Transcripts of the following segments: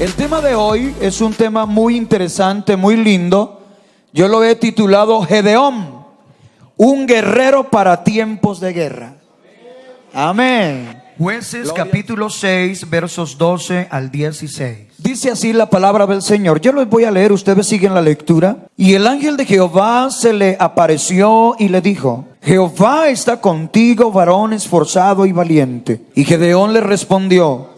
El tema de hoy es un tema muy interesante, muy lindo. Yo lo he titulado Gedeón, un guerrero para tiempos de guerra. Amén. Jueces capítulo 6, versos 12 al 16. Dice así la palabra del Señor. Yo les voy a leer, ustedes siguen la lectura. Y el ángel de Jehová se le apareció y le dijo: Jehová está contigo, varón esforzado y valiente. Y Gedeón le respondió: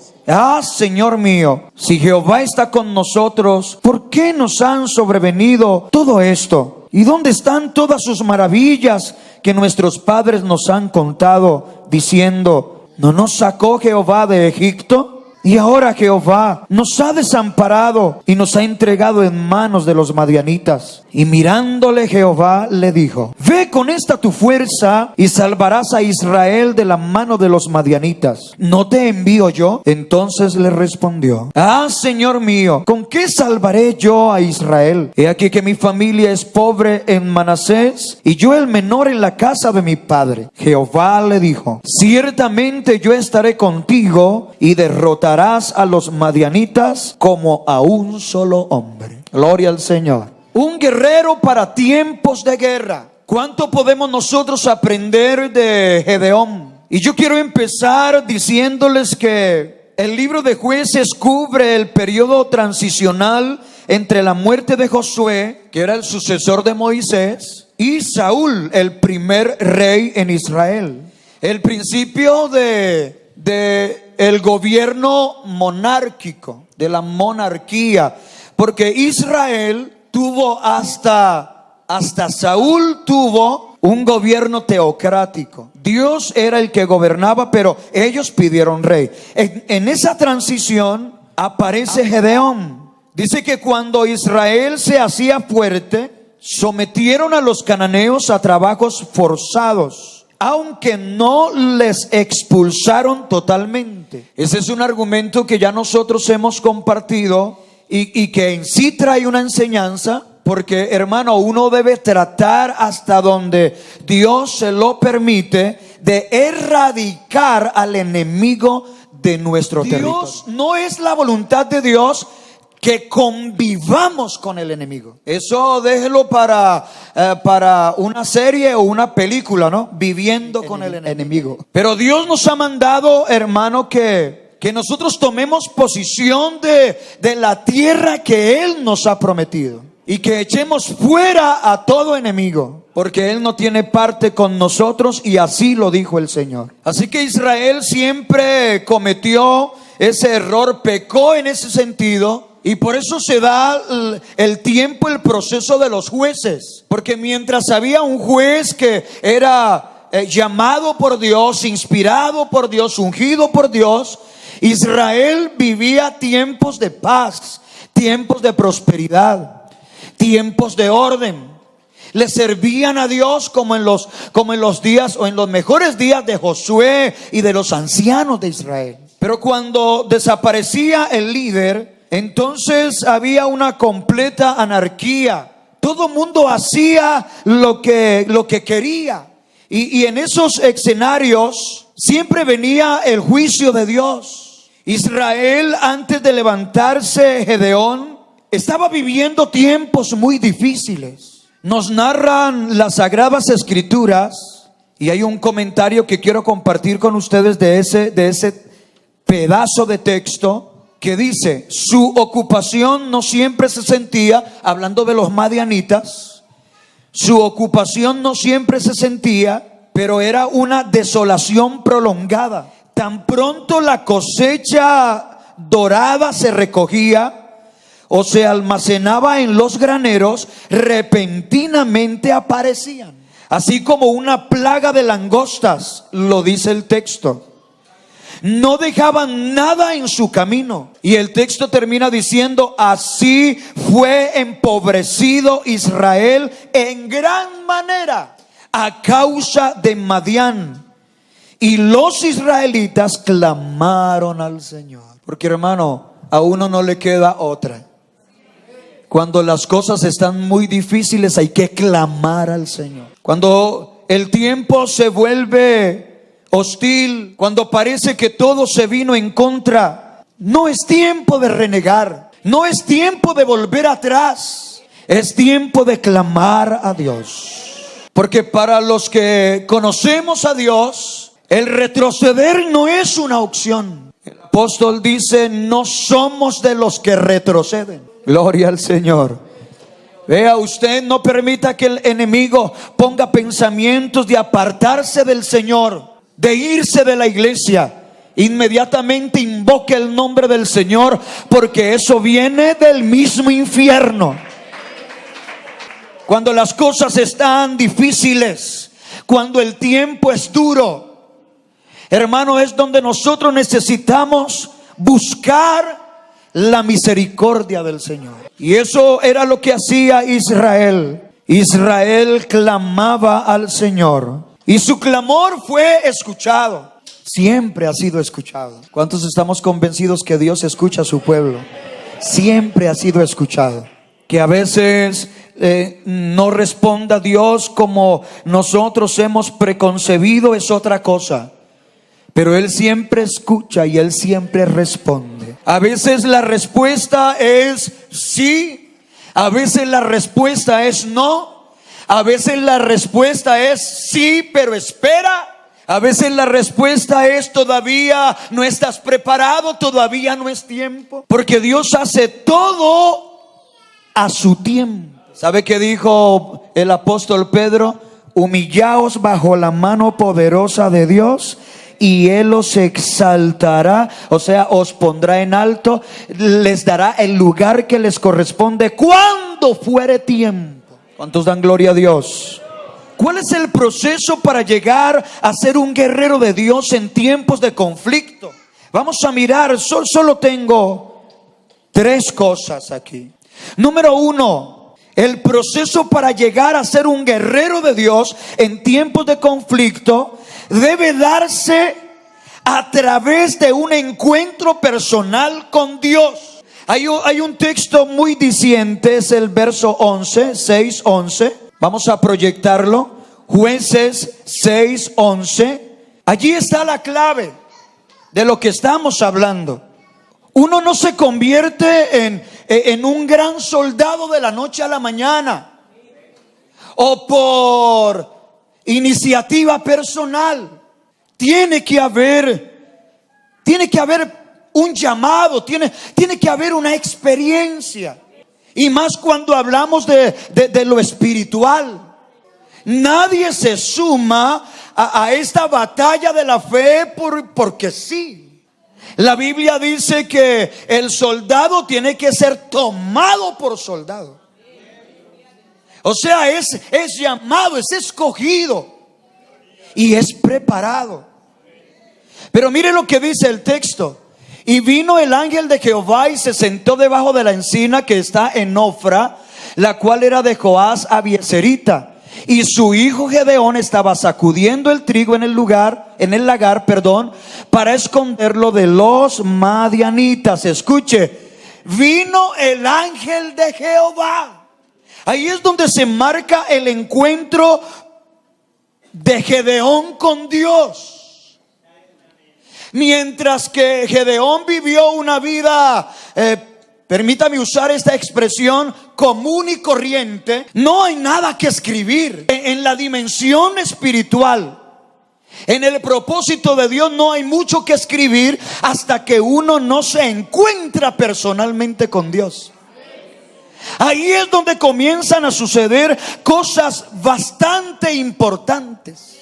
Señor mío, si Jehová está con nosotros, ¿por qué nos han sobrevenido todo esto? ¿Y dónde están todas sus maravillas que nuestros padres nos han contado, diciendo: ¿no nos sacó Jehová de Egipto? Y ahora Jehová nos ha desamparado y nos ha entregado en manos de los madianitas. Y mirándole Jehová le dijo: Ve con esta tu fuerza y salvarás a Israel de la mano de los madianitas. ¿No te envío yo? Entonces le respondió: Señor mío, ¿con qué salvaré yo a Israel? He aquí que mi familia es pobre en Manasés y yo el menor en la casa de mi padre. Jehová le dijo: Ciertamente yo estaré contigo y derrotarás a los madianitas como a un solo hombre. Gloria al Señor. Un guerrero para tiempos de guerra. ¿Cuánto podemos nosotros aprender de Gedeón? Y yo quiero empezar diciéndoles que el libro de Jueces cubre el periodo transicional entre la muerte de Josué, que era el sucesor de Moisés, y Saúl, el primer rey en Israel. El principio de el gobierno monárquico, de la monarquía, porque Israel tuvo hasta Saúl tuvo un gobierno teocrático. Dios era el que gobernaba, pero ellos pidieron rey. En esa transición aparece Gedeón. Dice que cuando Israel se hacía fuerte, sometieron a los cananeos a trabajos forzados, aunque no les expulsaron totalmente. Ese es un argumento que ya nosotros hemos compartido y que en sí trae una enseñanza, porque, hermano, uno debe tratar hasta donde Dios se lo permite de erradicar al enemigo de nuestro territorio. No es la voluntad de Dios que convivamos con el enemigo. Eso déjelo para una serie o una película, ¿no? Viviendo con el enemigo. Pero Dios nos ha mandado, hermano, que nosotros tomemos posición de la tierra que Él nos ha prometido, y que echemos fuera a todo enemigo, porque Él no tiene parte con nosotros, y así lo dijo el Señor. Así que Israel siempre cometió ese error, pecó en ese sentido, y por eso se da el tiempo, el proceso de los jueces, porque mientras había un juez que era llamado por Dios, inspirado por Dios, ungido por Dios, Israel vivía tiempos de paz, tiempos de prosperidad, tiempos de orden. Le servían a Dios como en los días o en los mejores días de Josué y de los ancianos de Israel. Pero cuando desaparecía el líder, entonces había una completa anarquía. Todo mundo hacía lo que quería. Y en esos escenarios siempre venía el juicio de Dios. Israel, antes de levantarse Gedeón, estaba viviendo tiempos muy difíciles. Nos narran las Sagradas Escrituras, y hay un comentario que quiero compartir con ustedes de ese pedazo de texto, que dice: su ocupación no siempre se sentía, hablando de los madianitas, su ocupación no siempre se sentía, pero era una desolación prolongada. Tan pronto la cosecha dorada se recogía o se almacenaba en los graneros, repentinamente aparecían, así como una plaga de langostas, lo dice el texto. No dejaban nada en su camino. Y el texto termina diciendo: así fue empobrecido Israel en gran manera a causa de Madián. Y los israelitas clamaron al Señor. Porque, hermano, a uno no le queda otra. Cuando las cosas están muy difíciles, hay que clamar al Señor. Cuando el tiempo se vuelve hostil, cuando parece que todo se vino en contra, No es tiempo de renegar. No es tiempo de volver atrás. Es tiempo de clamar a Dios. Porque para los que conocemos a Dios, el retroceder no es una opción. El apóstol dice, no somos de los que retroceden. Gloria al Señor. Vea, usted no permita que el enemigo ponga pensamientos de apartarse del Señor, de irse de la iglesia. Inmediatamente invoque el nombre del Señor, porque eso viene del mismo infierno. Cuando las cosas están difíciles, cuando el tiempo es duro, hermano, es donde nosotros necesitamos buscar la misericordia del Señor. Y eso era lo que hacía Israel. Israel clamaba al Señor y su clamor fue escuchado. Siempre ha sido escuchado. ¿Cuántos estamos convencidos que Dios escucha a su pueblo? Siempre ha sido escuchado. Que a veces no responda Dios como nosotros hemos preconcebido es otra cosa. Pero Él siempre escucha y Él siempre responde. A veces la respuesta es sí, a veces la respuesta es no, a veces la respuesta es sí, pero espera. A veces la respuesta es todavía no estás preparado, todavía no es tiempo. Porque Dios hace todo a su tiempo. ¿Sabe qué dijo el apóstol Pedro? Humillaos bajo la mano poderosa de Dios y Él os exaltará, o sea, os pondrá en alto, les dará el lugar que les corresponde cuando fuere tiempo. ¿Cuántos dan gloria a Dios? ¿Cuál es el proceso para llegar a ser un guerrero de Dios en tiempos de conflicto? Vamos a mirar, solo tengo 3 cosas aquí. Número 1, el proceso para llegar a ser un guerrero de Dios en tiempos de conflicto debe darse a través de un encuentro personal con Dios. Hay un texto muy diciente, es el verso 11, 6:11. Vamos a proyectarlo. Jueces 6:11. Allí está la clave de lo que estamos hablando. Uno no se convierte en un gran soldado de la noche a la mañana o por iniciativa personal. Tiene que haber un llamado, tiene que haber una experiencia. Y más cuando hablamos de lo espiritual. Nadie se suma a esta batalla de la fe porque sí. La Biblia dice que el soldado tiene que ser tomado por soldado. O sea, es llamado, es escogido y es preparado. Pero mire lo que dice el texto. Y vino el ángel de Jehová y se sentó debajo de la encina que está en Ofra, la cual era de Joás Abieserita. Y su hijo Gedeón estaba sacudiendo el trigo en el lagar, para esconderlo de los madianitas. Escuche, vino el ángel de Jehová. Ahí es donde se marca el encuentro de Gedeón con Dios. Mientras que Gedeón vivió una vida, permítame usar esta expresión, común y corriente, no hay nada que escribir. En la dimensión espiritual, en el propósito de Dios, no hay mucho que escribir hasta que uno no se encuentra personalmente con Dios. Ahí es donde comienzan a suceder cosas bastante importantes,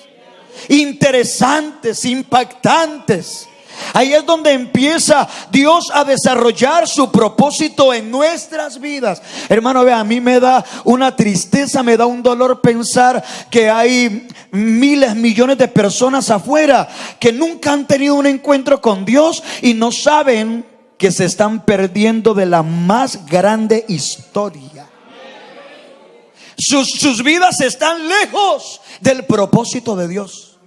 interesantes, impactantes. Ahí es donde empieza Dios a desarrollar su propósito en nuestras vidas. Hermano, vea, a mí me da una tristeza, me da un dolor pensar que hay miles, millones de personas afuera que nunca han tenido un encuentro con Dios y no saben que se están perdiendo de la más grande historia. Sus vidas están lejos del propósito de Dios.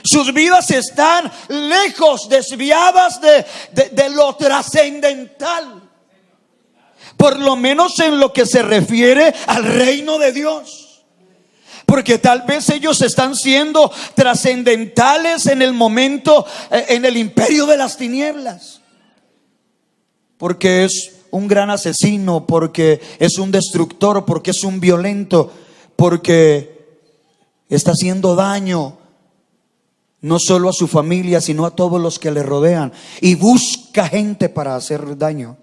Sus vidas están lejos, desviadas de lo trascendental. Por lo menos en lo que se refiere al reino de Dios. Porque tal vez ellos están siendo trascendentales en el momento, en el imperio de las tinieblas. porque es un gran asesino, porque es un destructor, porque es un violento, porque está haciendo daño no solo a su familia, sino a todos los que le rodean, y busca gente para hacer daño.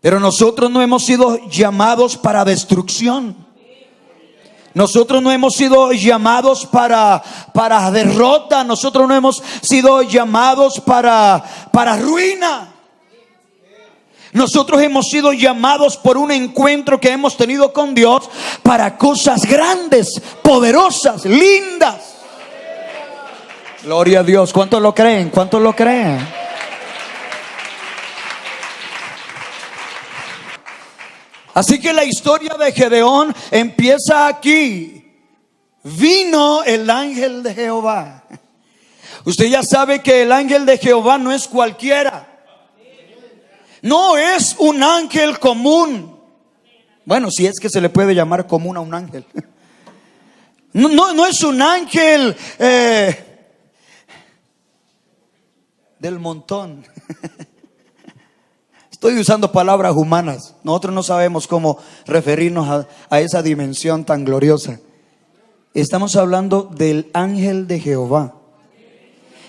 Pero nosotros no hemos sido llamados para destrucción. Nosotros no hemos sido llamados para derrota. Nosotros no hemos sido llamados para ruina. Nosotros hemos sido llamados por un encuentro que hemos tenido con Dios para cosas grandes, poderosas, lindas. Gloria a Dios. ¿Cuántos lo creen? ¿Cuántos lo creen? Así que la historia de Gedeón empieza aquí. Vino el ángel de Jehová. Usted ya sabe que el ángel de Jehová no es cualquiera. No es un ángel común. Bueno, si es que se le puede llamar común a un ángel. No es un ángel del montón. Estoy usando palabras humanas. Nosotros no sabemos cómo referirnos a esa dimensión tan gloriosa. Estamos hablando del ángel de Jehová.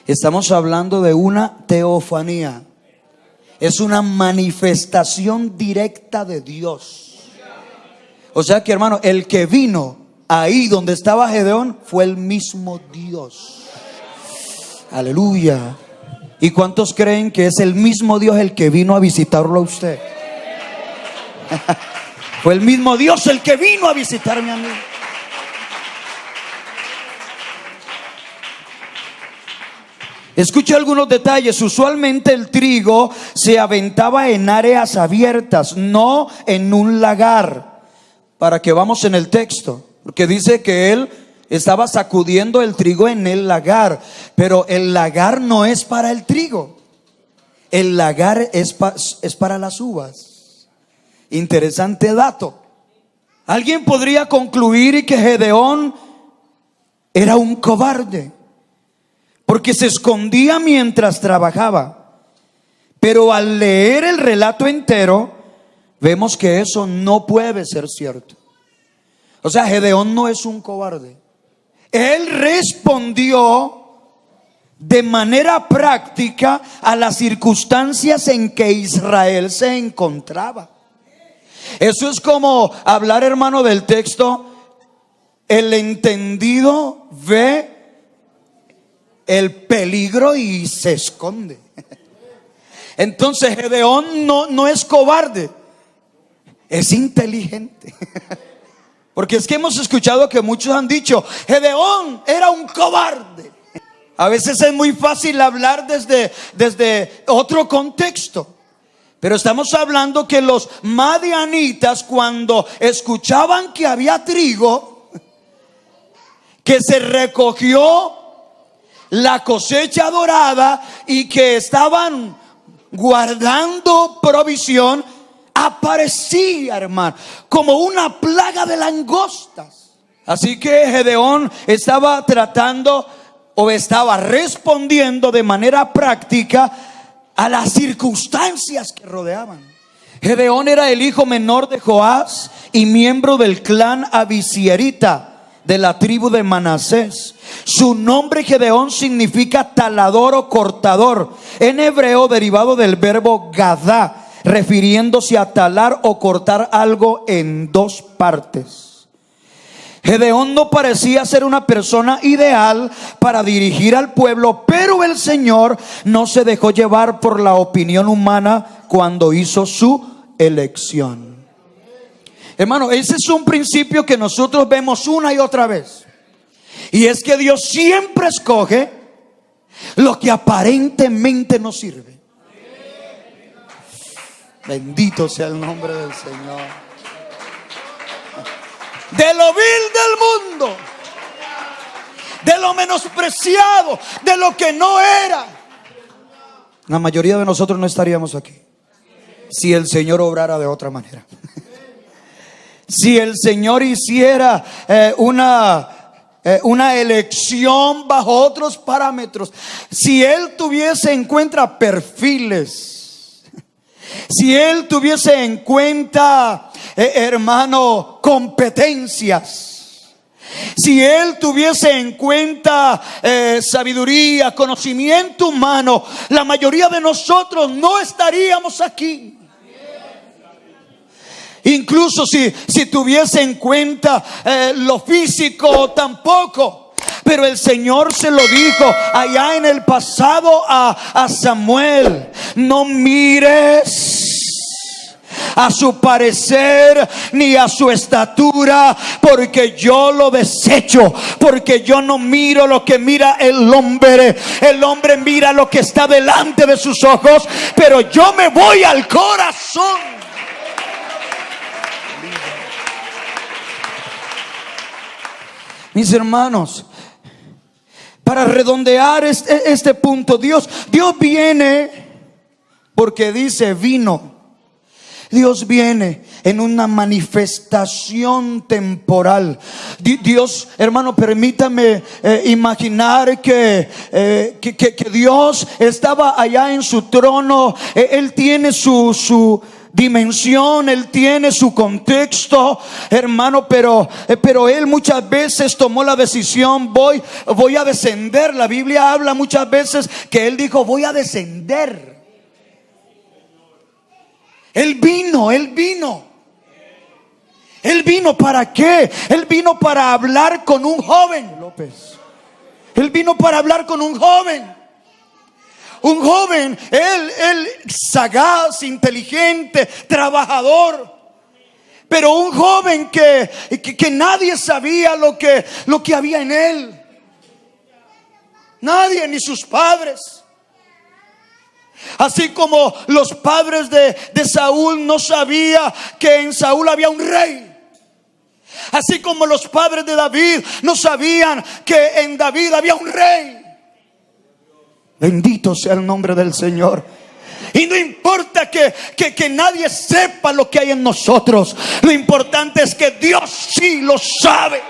Estamos hablando de una teofanía. Es una manifestación directa de Dios. O sea que, hermano, el que vino ahí donde estaba Gedeón fue el mismo Dios. Aleluya. ¿Y cuántos creen que es el mismo Dios el que vino a visitarlo a usted? Fue el mismo Dios el que vino a visitarme a mí. Escuche algunos detalles. Usualmente el trigo se aventaba en áreas abiertas, no en un lagar. Para que vamos en el texto, porque dice que él estaba sacudiendo el trigo en el lagar. Pero el lagar no es para el trigo. El lagar es para las uvas. Interesante dato. Alguien podría concluir que Gedeón era un cobarde, porque se escondía mientras trabajaba. Pero al leer el relato entero, vemos que eso no puede ser cierto. O sea, Gedeón no es un cobarde. Él respondió de manera práctica a las circunstancias en que Israel se encontraba. Eso es como hablar, hermano, del texto: el entendido ve el peligro y se esconde. Entonces Gedeón no es cobarde, es inteligente. Porque es que hemos escuchado que muchos han dicho: Gedeón era un cobarde. A veces es muy fácil hablar desde otro contexto. Pero estamos hablando que los madianitas, cuando escuchaban que había trigo, que se recogió la cosecha dorada y que estaban guardando provisión, aparecía, hermano, como una plaga de langostas. Así que Gedeón estaba tratando, o estaba respondiendo de manera práctica a las circunstancias que rodeaban. Gedeón era el hijo menor de Joás y miembro del clan abisierita de la tribu de Manasés. Su nombre Gedeón significa talador o cortador, en hebreo derivado del verbo gadá, refiriéndose a talar o cortar algo en dos partes. Gedeón no parecía ser una persona ideal para dirigir al pueblo, pero el Señor no se dejó llevar por la opinión humana cuando hizo su elección. Hermano, ese es un principio que nosotros vemos una y otra vez. Y es que Dios siempre escoge lo que aparentemente no sirve. Bendito sea el nombre del Señor. De lo vil del mundo, de lo menospreciado, de lo que no era. La mayoría de nosotros no estaríamos aquí si el Señor obrara de otra manera. Si el Señor hiciera una elección bajo otros parámetros. Si Él tuviese en cuenta perfiles Si Él tuviese en cuenta, hermano, competencias, si Él tuviese en cuenta sabiduría, conocimiento humano, la mayoría de nosotros no estaríamos aquí. Incluso si tuviese en cuenta lo físico, tampoco. Pero el Señor se lo dijo allá en el pasado a Samuel: no mires a su parecer ni a su estatura, porque yo lo desecho. Porque yo no miro lo que mira el hombre. El hombre mira lo que está delante de sus ojos, pero yo me voy al corazón. Mis hermanos, para redondear este punto, Dios viene porque dice vino. Dios viene en una manifestación temporal. Dios, hermano, permítame imaginar que Dios estaba allá en su trono. Él tiene su dimensión, Él tiene su contexto, hermano, pero Él muchas veces tomó la decisión: voy a descender. La Biblia habla muchas veces que Él dijo: voy a descender. Él vino. ¿Él vino para qué? Él vino para hablar con un joven, López. Él vino para hablar con un joven. Un joven, él sagaz, inteligente, trabajador. Pero un joven que nadie sabía lo que había en él. Nadie, ni sus padres. Así como los padres de Saúl no sabían que en Saúl había un rey. Así como los padres de David no sabían que en David había un rey. Bendito sea el nombre del Señor. Y no importa que nadie sepa lo que hay en nosotros. Lo importante es que Dios sí lo sabe.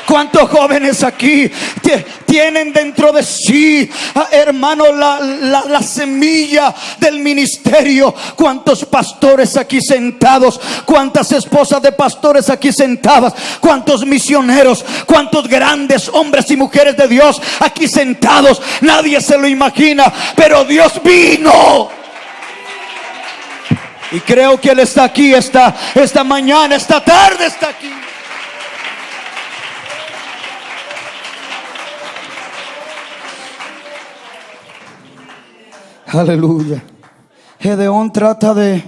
¿Cuántos jóvenes aquí tienen dentro de sí, hermano, la semilla del ministerio? ¿Cuántos pastores aquí sentados? ¿Cuántas esposas de pastores aquí sentadas? ¿Cuántos misioneros? ¿Cuántos grandes hombres y mujeres de Dios aquí sentados? Nadie se lo imagina, pero Dios vino. Y creo que Él está aquí esta mañana, esta tarde está aquí. Aleluya. Gedeón trata de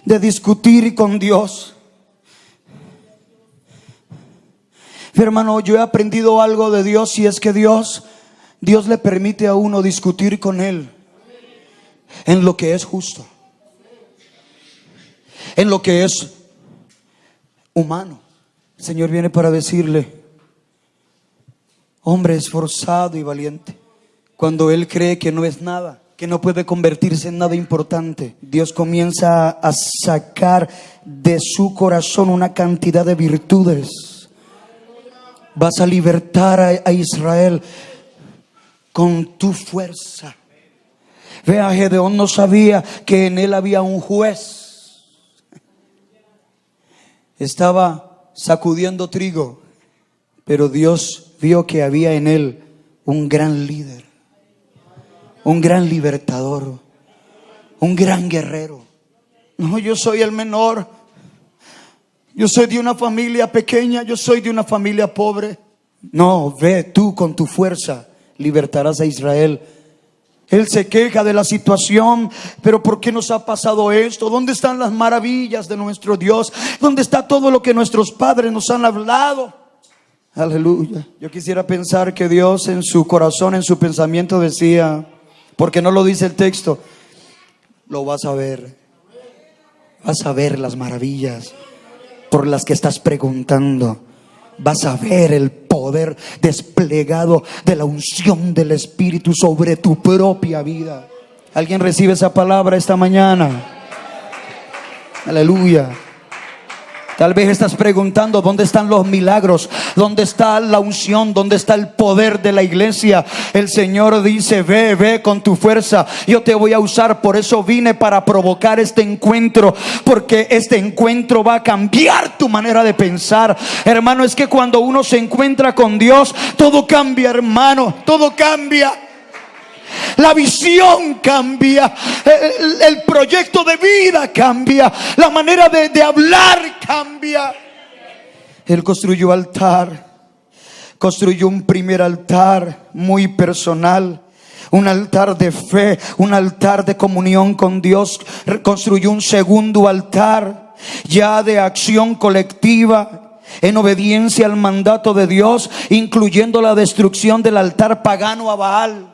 discutir con Dios. Hermano, yo he aprendido algo de Dios, y es que Dios le permite a uno discutir con Él en lo que es justo, en lo que es humano. El Señor viene para decirle: hombre esforzado y valiente. Cuando él cree que no es nada, que no puede convertirse en nada importante, Dios comienza a sacar de su corazón una cantidad de virtudes. Vas a libertar a Israel con tu fuerza. Vea, Gedeón no sabía que en él había un juez. Estaba sacudiendo trigo, pero Dios vio que había en él un gran líder, un gran libertador, un gran guerrero. No, yo soy el menor. Yo soy de una familia pequeña. Yo soy de una familia pobre. No, ve, tú con tu fuerza libertarás a Israel. Él se queja de la situación. Pero ¿por qué nos ha pasado esto? ¿Dónde están las maravillas de nuestro Dios? ¿Dónde está todo lo que nuestros padres nos han hablado? Aleluya. Yo quisiera pensar que Dios en su corazón, en su pensamiento decía, porque no lo dice el texto, lo vas a ver. Vas a ver las maravillas por las que estás preguntando. Vas a ver el poder desplegado de la unción del Espíritu sobre tu propia vida. ¿Alguien recibe esa palabra esta mañana? Aleluya. Tal vez estás preguntando: ¿dónde están los milagros? ¿Dónde está la unción? ¿Dónde está el poder de la iglesia? El Señor dice: ve con tu fuerza, yo te voy a usar. Por eso vine, para provocar este encuentro, porque este encuentro va a cambiar tu manera de pensar. Hermano, es que cuando uno se encuentra con Dios, todo cambia, hermano, todo cambia. La visión cambia, el proyecto de vida cambia, la manera de hablar cambia. Él construyó un primer altar muy personal, un altar de fe, un altar de comunión con Dios. Construyó un segundo altar ya de acción colectiva, en obediencia al mandato de Dios, incluyendo la destrucción del altar pagano a Baal.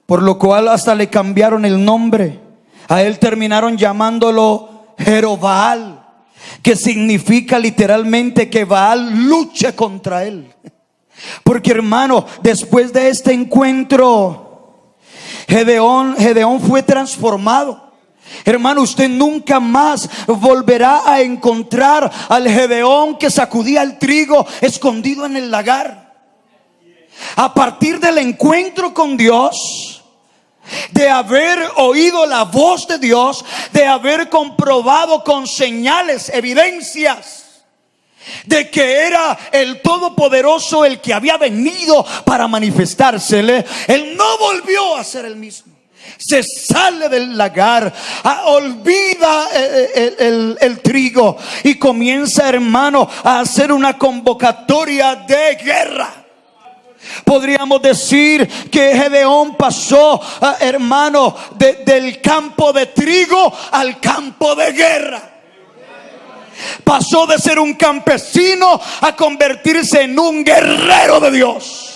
Por lo cual hasta le cambiaron el nombre. A él terminaron llamándolo Jerobaal, que significa literalmente que Baal luche contra él. Porque, hermano, después de este encuentro, Gedeón fue transformado. Hermano, usted nunca más volverá a encontrar al Gedeón que sacudía el trigo escondido en el lagar. A partir del encuentro con Dios, de haber oído la voz de Dios, de haber comprobado con señales, evidencias de que era el Todopoderoso el que había venido para manifestársele, él no volvió a ser el mismo. Se sale del lagar, olvida el trigo y comienza, hermano, a hacer una convocatoria de guerra. Podríamos decir que Gedeón pasó, hermano, del campo de trigo al campo de guerra. Pasó de ser un campesino a convertirse en un guerrero de Dios.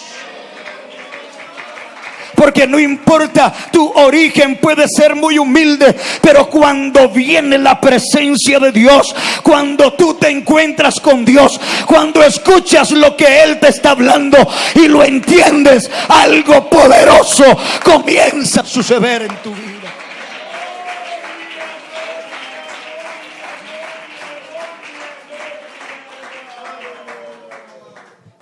Porque no importa, tu origen puede ser muy humilde, pero cuando viene la presencia de Dios, cuando tú te encuentras con Dios, cuando escuchas lo que Él te está hablando y lo entiendes, algo poderoso comienza a suceder en tu vida.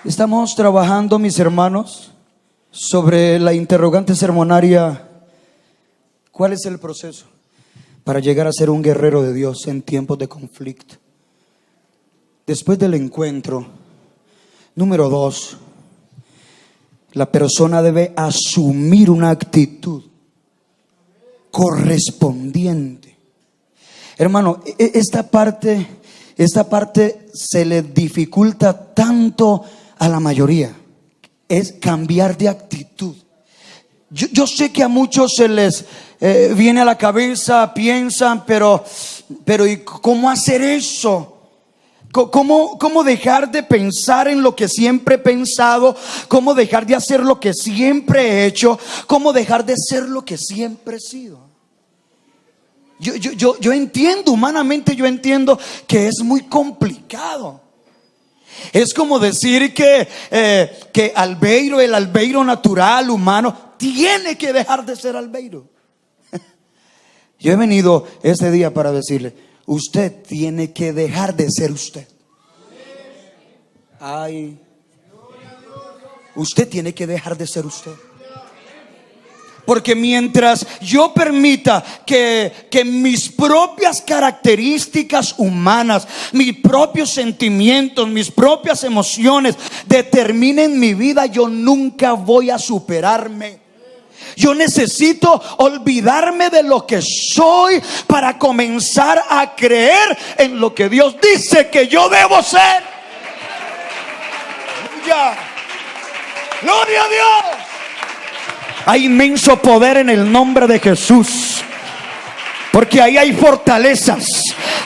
Estamos trabajando, mis hermanos, sobre la interrogante sermonaria: ¿cuál es el proceso para llegar a ser un guerrero de Dios en tiempos de conflicto? Después del encuentro, número 2, la persona debe asumir una actitud correspondiente. Hermano, esta parte se le dificulta tanto a la mayoría. Es cambiar de actitud. Yo sé que a muchos se les viene a la cabeza, piensan, pero ¿y cómo hacer eso? ¿Cómo dejar de pensar en lo que siempre he pensado? ¿Cómo dejar de hacer lo que siempre he hecho? ¿Cómo dejar de ser lo que siempre he sido? Yo entiendo, humanamente yo entiendo que es muy complicado. Es como decir que el albeiro natural, humano, tiene que dejar de ser albeiro. Yo he venido este día para decirle: usted tiene que dejar de ser usted. Usted tiene que dejar de ser usted. Porque mientras yo permita que mis propias características humanas, mis propios sentimientos, mis propias emociones determinen mi vida, yo nunca voy a superarme. Yo necesito olvidarme de lo que soy para comenzar a creer en lo que Dios dice que yo debo ser. Gloria a Dios. Hay inmenso poder en el nombre de Jesús, porque ahí hay fortalezas.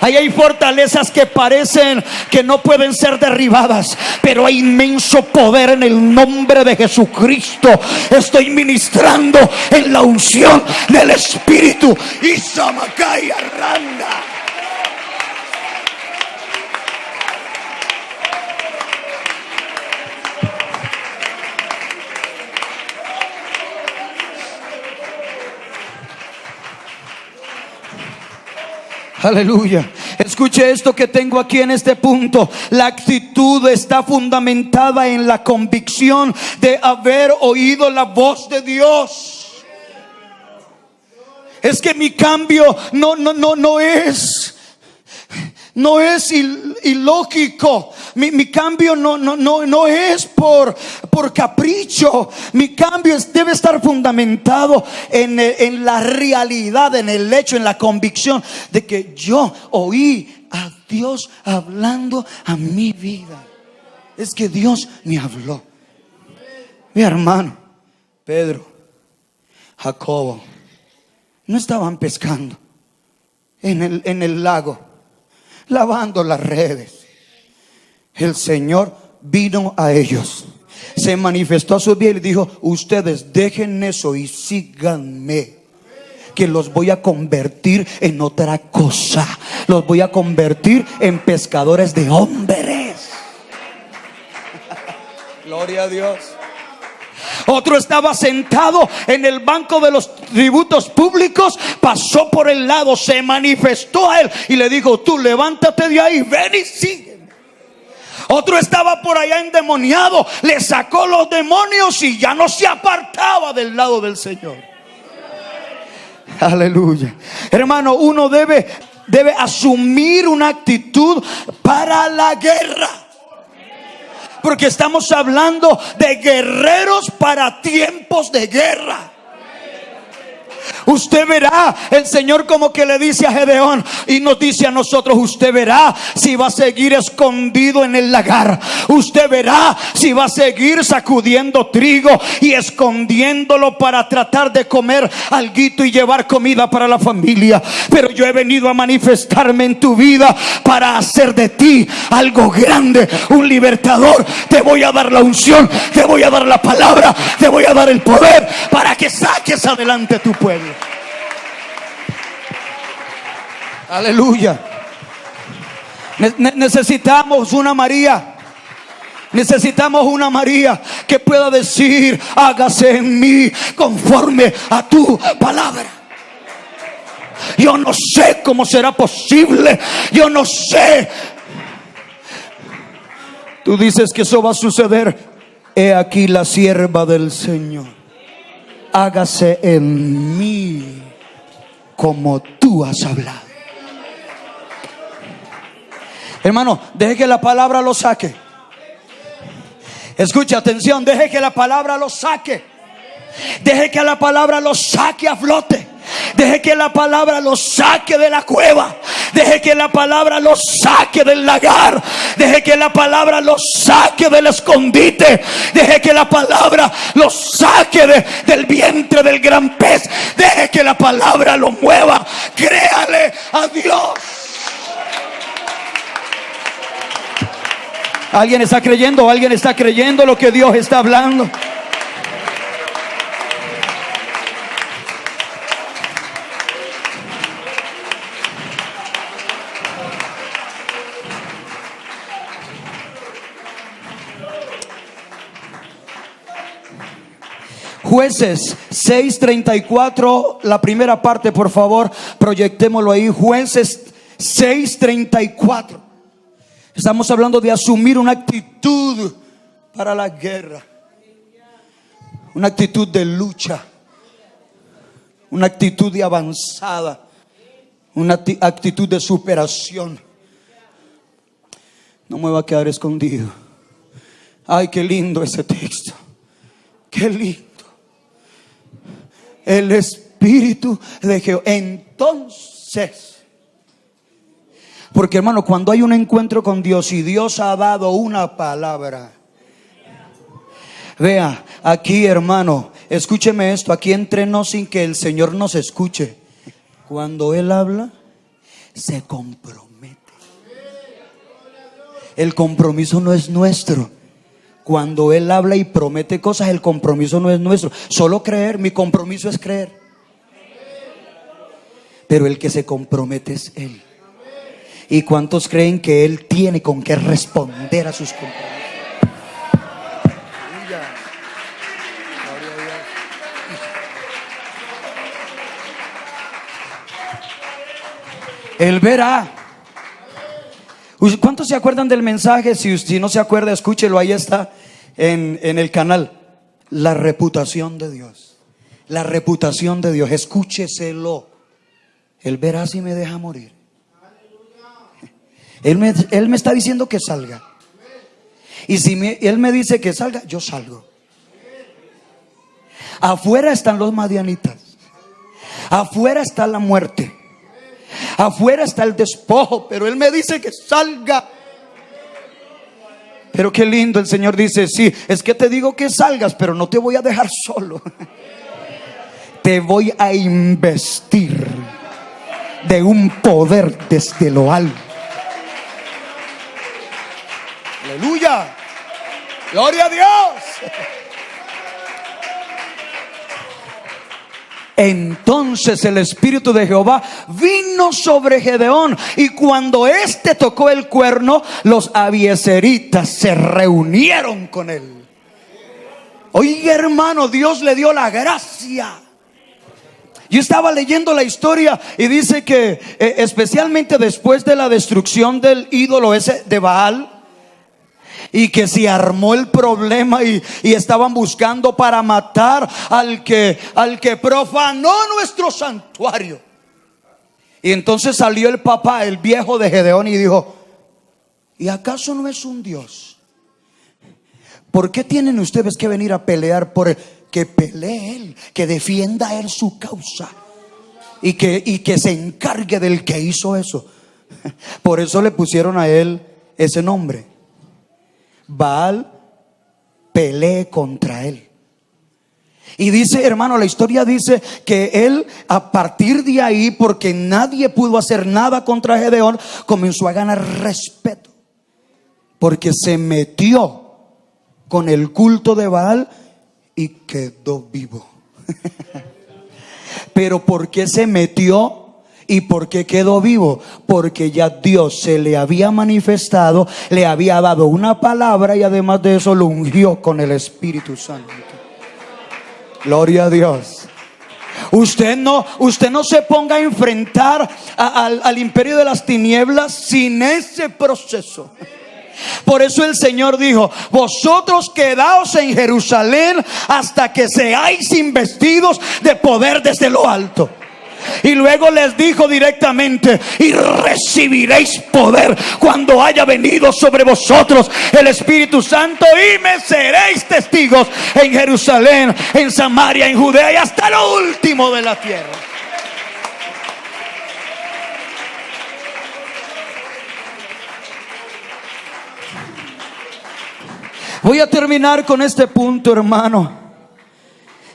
Ahí hay fortalezas que parecen que no pueden ser derribadas, pero hay inmenso poder en el nombre de Jesucristo. Estoy ministrando en la unción del Espíritu. Isamacaya Randa. Aleluya. El Escuche esto que tengo aquí en este punto. La actitud está fundamentada en la convicción de haber oído la voz de Dios. Es que mi cambio no es ilógico. Mi cambio no es por capricho. Mi cambio debe estar fundamentado en la realidad, en el hecho, en la convicción de que yo oí a Dios hablando a mi vida. Es que Dios me habló. Mi hermano Pedro, Jacobo, no estaban pescando en el lago, lavando las redes. El Señor vino a ellos, se manifestó a su vida y dijo: ustedes dejen eso y síganme, que los voy a convertir en otra cosa. Los voy a convertir en pescadores de hombres. Gloria a Dios. Otro estaba sentado en el banco de los tributos públicos, pasó por el lado, se manifestó a él y le dijo: tú levántate de ahí, ven y sígueme. Otro estaba por allá endemoniado, le sacó los demonios y ya no se apartaba del lado del Señor. Aleluya. Hermano, uno debe asumir una actitud para la guerra. Porque estamos hablando de guerreros para tiempos de guerra. Usted verá, el Señor como que le dice a Gedeón y nos dice a nosotros: usted verá si va a seguir escondido en el lagar. Usted verá si va a seguir sacudiendo trigo y escondiéndolo para tratar de comer alguito y llevar comida para la familia. Pero yo he venido a manifestarme en tu vida para hacer de ti algo grande, un libertador. Te voy a dar la unción, te voy a dar la palabra, te voy a dar el poder para que saques adelante tu pueblo. Aleluya. Necesitamos una María. Necesitamos una María que pueda decir: hágase en mí conforme a tu palabra. Yo no sé cómo será posible. Yo no sé. Tú dices que eso va a suceder. He aquí la sierva del Señor. Hágase en mí como tú has hablado. Hermano, deje que la palabra lo saque. Escuche, atención, deje que la palabra lo saque. Deje que la palabra lo saque a flote. Deje que la palabra lo saque de la cueva. Deje que la palabra lo saque del lagar. Deje que la palabra lo saque del escondite. Deje que la palabra lo saque del vientre del gran pez. Deje que la palabra lo mueva. Créale a Dios. ¿Alguien está creyendo? ¿Alguien está creyendo lo que Dios está hablando? Jueces 6:34, la primera parte, por favor, proyectémoslo ahí. Jueces 6:34. Estamos hablando de asumir una actitud para la guerra, una actitud de lucha, una actitud de avanzada, una actitud de superación. No me va a quedar escondido. Ay, qué lindo ese texto. Qué lindo. El Espíritu de Jehová. Entonces, porque hermano, cuando hay un encuentro con Dios y Dios ha dado una palabra, vea, aquí hermano, escúcheme esto, aquí entrenos sin que el Señor nos escuche. Cuando Él habla, se compromete. El compromiso no es nuestro. Cuando Él habla y promete cosas, el compromiso no es nuestro. Solo creer, mi compromiso es creer. Pero el que se compromete es Él. ¿Y cuántos creen que Él tiene con qué responder a sus compromisos? Él verá. ¿Cuántos se acuerdan del mensaje? Si no se acuerda, escúchelo, ahí está en el canal. La reputación de Dios. La reputación de Dios, escúcheselo. Él verá si me deja morir. Él me está diciendo que salga. Y si Él me dice que salga, yo salgo. Afuera están los madianitas. Afuera está la muerte. Afuera está el despojo. Pero Él me dice que salga. Pero qué lindo, el Señor dice: sí, es que te digo que salgas, pero no te voy a dejar solo. Te voy a investir de un poder desde lo alto. Aleluya. Gloria a Dios. Entonces el Espíritu de Jehová vino sobre Gedeón, y cuando éste tocó el cuerno, los abiezeritas se reunieron con él. Oiga, hermano, Dios le dio la gracia. Yo estaba leyendo la historia y dice que especialmente después de la destrucción del ídolo ese de Baal, y que se armó el problema y estaban buscando para matar al que profanó nuestro santuario. Y entonces salió el papá, el viejo de Gedeón, y dijo: ¿y acaso no es un Dios? ¿Por qué tienen ustedes que venir a pelear por él? Que pelee él, que defienda él su causa, y que se encargue del que hizo eso. Por eso le pusieron a él ese nombre. Baal pelee contra él. Y dice, hermano, la historia dice que él, a partir de ahí, porque nadie pudo hacer nada contra Gedeón, comenzó a ganar respeto, porque se metió con el culto de Baal y quedó vivo. Pero ¿por qué se metió? ¿Y por qué quedó vivo? Porque ya Dios se le había manifestado, le había dado una palabra, y además de eso lo ungió con el Espíritu Santo. Gloria a Dios. Usted no se ponga a enfrentar al imperio de las tinieblas sin ese proceso. Por eso el Señor dijo: vosotros quedaos en Jerusalén hasta que seáis investidos de poder desde lo alto. Y luego les dijo directamente: y recibiréis poder cuando haya venido sobre vosotros el Espíritu Santo, y me seréis testigos en Jerusalén, en Samaria, en Judea y hasta lo último de la tierra. Voy a terminar con este punto, hermano.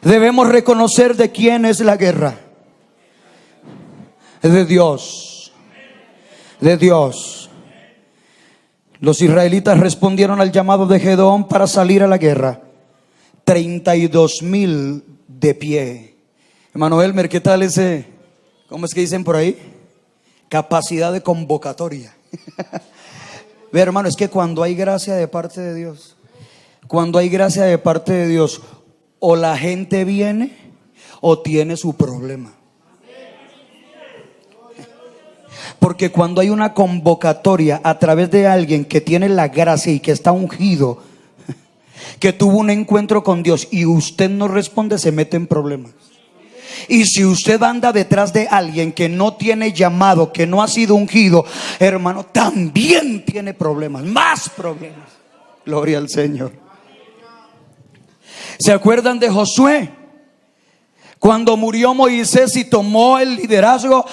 Debemos reconocer de quién es la guerra. De Dios. De Dios. Los israelitas respondieron al llamado de Gedeón para salir a la guerra. 32,000 de pie. Hermano Elmer, ¿qué tal ese? ¿Cómo es que dicen por ahí? Capacidad de convocatoria. Ve, hermano, es que cuando hay gracia de parte de Dios, cuando hay gracia de parte de Dios, o la gente viene o tiene su problema. Porque cuando hay una convocatoria a través de alguien que tiene la gracia y que está ungido, que tuvo un encuentro con Dios, y usted no responde, se mete en problemas. Y si usted anda detrás de alguien que no tiene llamado, que no ha sido ungido, hermano, también tiene problemas, más problemas. Gloria al Señor. ¿Se acuerdan de Josué? Cuando murió Moisés y tomó el liderazgo,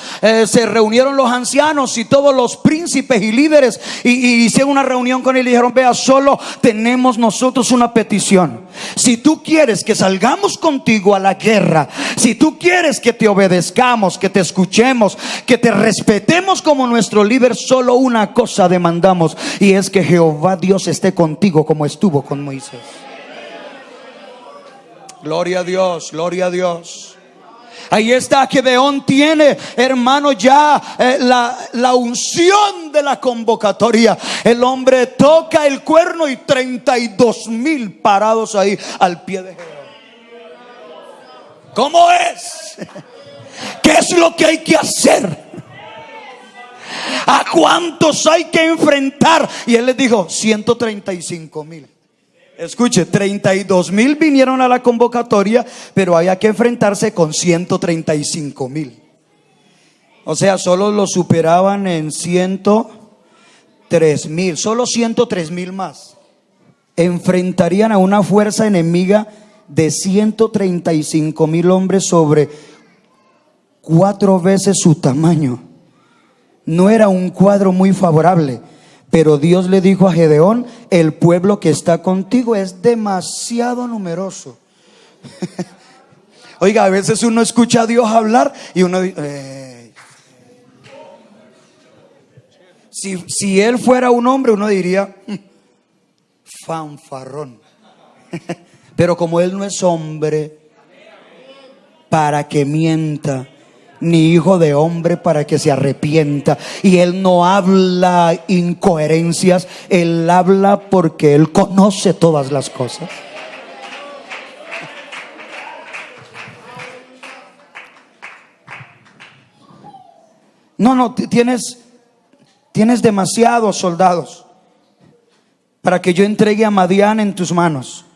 se reunieron los ancianos y todos los príncipes y líderes y hicieron una reunión con él y dijeron: vea, solo tenemos nosotros una petición. Si tú quieres que salgamos contigo a la guerra, si tú quieres que te obedezcamos, que te escuchemos, que te respetemos como nuestro líder, solo una cosa demandamos, y es que Jehová Dios esté contigo como estuvo con Moisés. Gloria a Dios, gloria a Dios. Ahí está, Gedeón tiene, hermano, ya la unción de la convocatoria. El hombre toca el cuerno y 32,000 parados ahí al pie de Gedeón. ¿Cómo es? ¿Qué es lo que hay que hacer? ¿A cuántos hay que enfrentar? Y él les dijo 135,000. Escuche, 32,000 vinieron a la convocatoria, pero había que enfrentarse con 135,000. O sea, solo lo superaban en 103,000. Solo 103,000 más enfrentarían a una fuerza enemiga de 135,000 hombres sobre 4 veces su tamaño. No era un cuadro muy favorable, pero Dios le dijo a Gedeón: el pueblo que está contigo es demasiado numeroso. Oiga, a veces uno escucha a Dios hablar y uno dice, si él fuera un hombre, uno diría fanfarrón. Pero como él no es hombre para que mienta, ni hijo de hombre para que se arrepienta, y él no habla incoherencias, él habla porque él conoce todas las cosas. No, tienes demasiados soldados para que yo entregue a Madián en tus manos.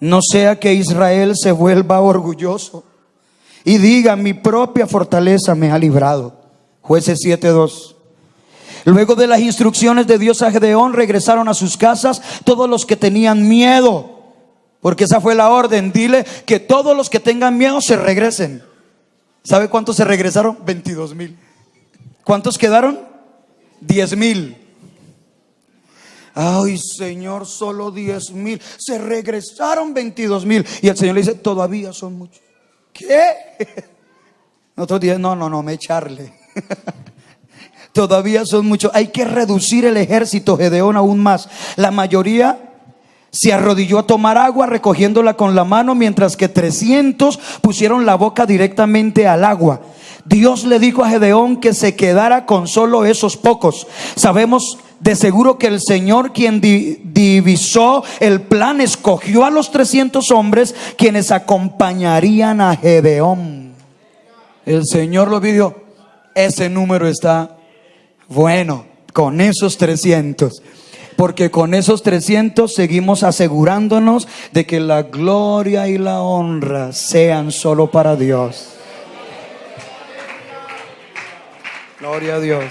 No sea que Israel se vuelva orgulloso y diga: mi propia fortaleza me ha librado. Jueces 7:2. Luego de las instrucciones de Dios a Gedeón, regresaron a sus casas todos los que tenían miedo, porque esa fue la orden. Dile que todos los que tengan miedo se regresen. ¿Sabe cuántos se regresaron? 22,000. ¿Cuántos quedaron? 10,000. Ay, Señor, solo 10,000. Se regresaron 22,000. Y el Señor le dice: todavía son muchos. ¿Qué? Nosotros dicen: no, me echarle. Todavía son muchos. Hay que reducir el ejército, Gedeón, aún más. La mayoría se arrodilló a tomar agua recogiéndola con la mano, mientras que 300 pusieron la boca directamente al agua. Dios le dijo a Gedeón que se quedara con solo esos pocos. Sabemos de seguro que el Señor, quien divisó el plan, escogió a los 300 hombres quienes acompañarían a Gedeón. El Señor lo vio. Ese número está bueno, con esos 300. Porque con esos 300 seguimos asegurándonos de que la gloria y la honra sean solo para Dios. Gloria a Dios.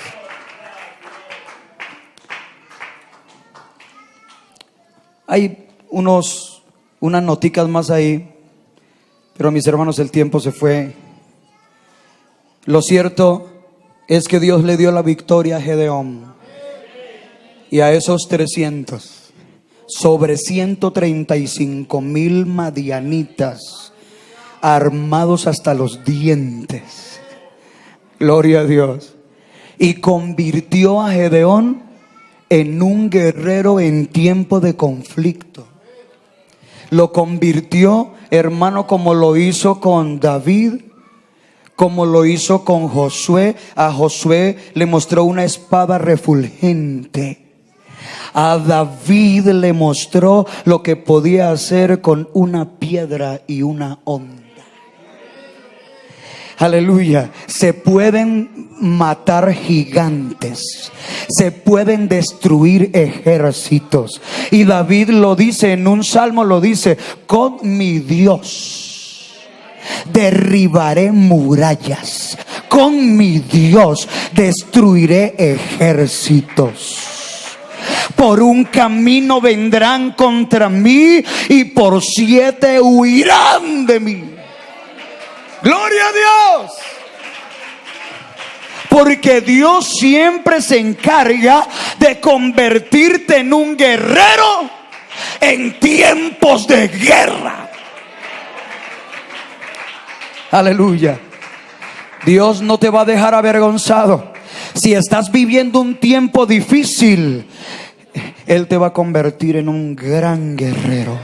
Hay unas noticas más ahí, pero mis hermanos, el tiempo se fue. Lo cierto es que Dios le dio la victoria a Gedeón y a esos 300 sobre 135,000 madianitas armados hasta los dientes. Gloria a Dios. Y convirtió a Gedeón en un guerrero en tiempo de conflicto. Lo convirtió, hermano, como lo hizo con David, como lo hizo con Josué. A Josué le mostró una espada refulgente. A David le mostró lo que podía hacer con una piedra y una onda. Aleluya. Se pueden matar gigantes, se pueden destruir ejércitos. Y David lo dice en un salmo, lo dice: con mi Dios derribaré murallas, con mi Dios destruiré ejércitos. Por un camino vendrán contra mí y por 7 huirán de mí. Gloria a Dios. Porque Dios siempre se encarga de convertirte en un guerrero en tiempos de guerra. Aleluya. Dios no te va a dejar avergonzado. Si estás viviendo un tiempo difícil, Él te va a convertir en un gran guerrero.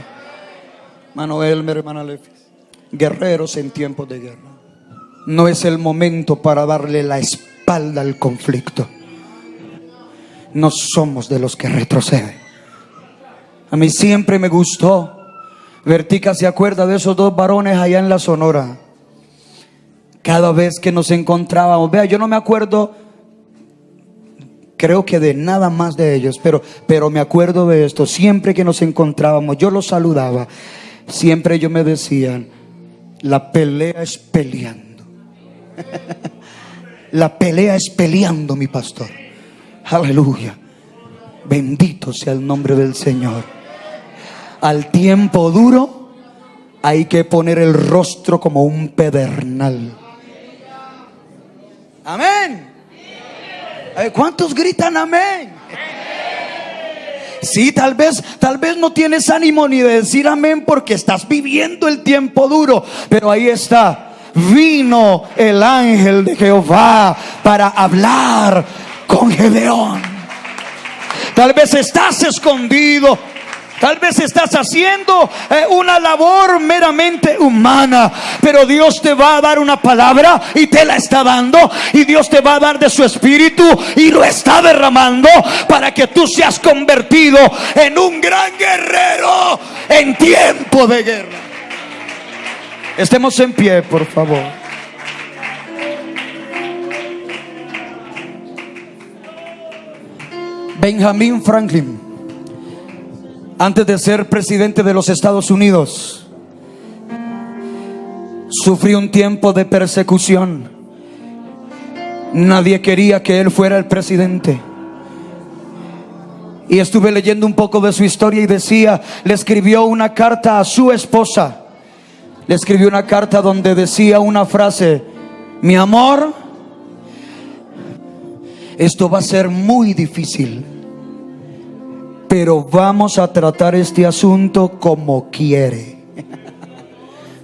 Hermano Elmer, hermana Lefis, guerreros en tiempos de guerra. No es el momento para darle la espalda al conflicto. No somos de los que retroceden. A mí siempre me gustó. Vertica se acuerda de esos 2 varones allá en la Sonora. Cada vez que nos encontrábamos, vea, yo no me acuerdo creo que de nada más de ellos, pero me acuerdo de esto. Siempre que nos encontrábamos, yo los saludaba. Siempre ellos me decían: la pelea es peleando. La pelea es peleando, mi pastor. Aleluya. Bendito sea el nombre del Señor. Al tiempo duro hay que poner el rostro como un pedernal. Amén. ¿Cuántos gritan amén? Sí, tal vez no tienes ánimo ni de decir amén porque estás viviendo el tiempo duro, pero ahí está. Vino el ángel de Jehová para hablar con Gedeón. Tal vez estás escondido, tal vez estás haciendo una labor meramente humana, pero Dios te va a dar una palabra y te la está dando, y Dios te va a dar de su espíritu y lo está derramando para que tú seas convertido en un gran guerrero en tiempo de guerra. Estemos en pie, por favor. Benjamin Franklin, antes de ser presidente de los Estados Unidos, sufrió un tiempo de persecución. Nadie quería que él fuera el presidente. Y estuve leyendo un poco de su historia y decía, le escribió una carta a su esposa. Le escribió una carta donde decía una frase: mi amor, esto va a ser muy difícil, pero vamos a tratar este asunto como quiere.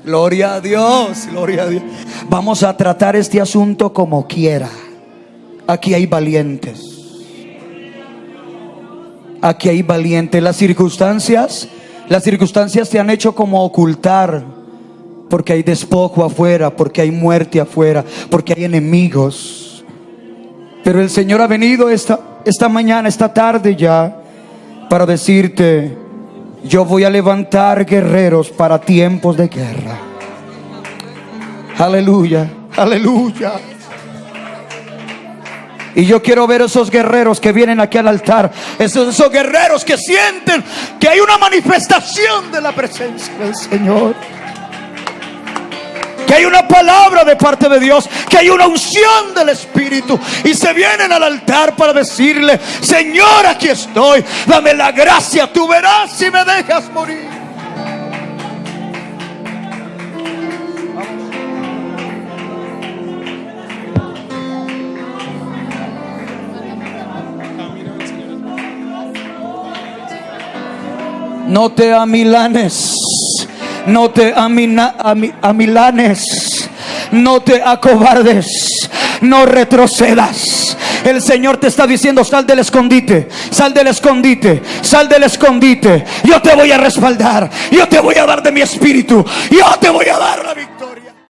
Gloria a Dios, gloria a Dios. Vamos a tratar este asunto como quiera. Aquí hay valientes. Aquí hay valientes. Las circunstancias te han hecho como ocultar, porque hay despojo afuera, porque hay muerte afuera, porque hay enemigos. Pero el Señor ha venido esta mañana, esta tarde ya, para decirte: yo voy a levantar guerreros para tiempos de guerra. Aleluya, aleluya. Y yo quiero ver esos guerreros que vienen aquí al altar, esos guerreros que sienten que hay una manifestación de la presencia del Señor, que hay una palabra de parte de Dios, que hay una unción del Espíritu, y se vienen al altar para decirle: Señor, aquí estoy, dame la gracia, tú verás si me dejas morir. No te amilanes, no te amilanes, no te acobardes, no retrocedas. El Señor te está diciendo: sal del escondite, sal del escondite, sal del escondite. Yo te voy a respaldar, yo te voy a dar de mi espíritu, yo te voy a dar la victoria.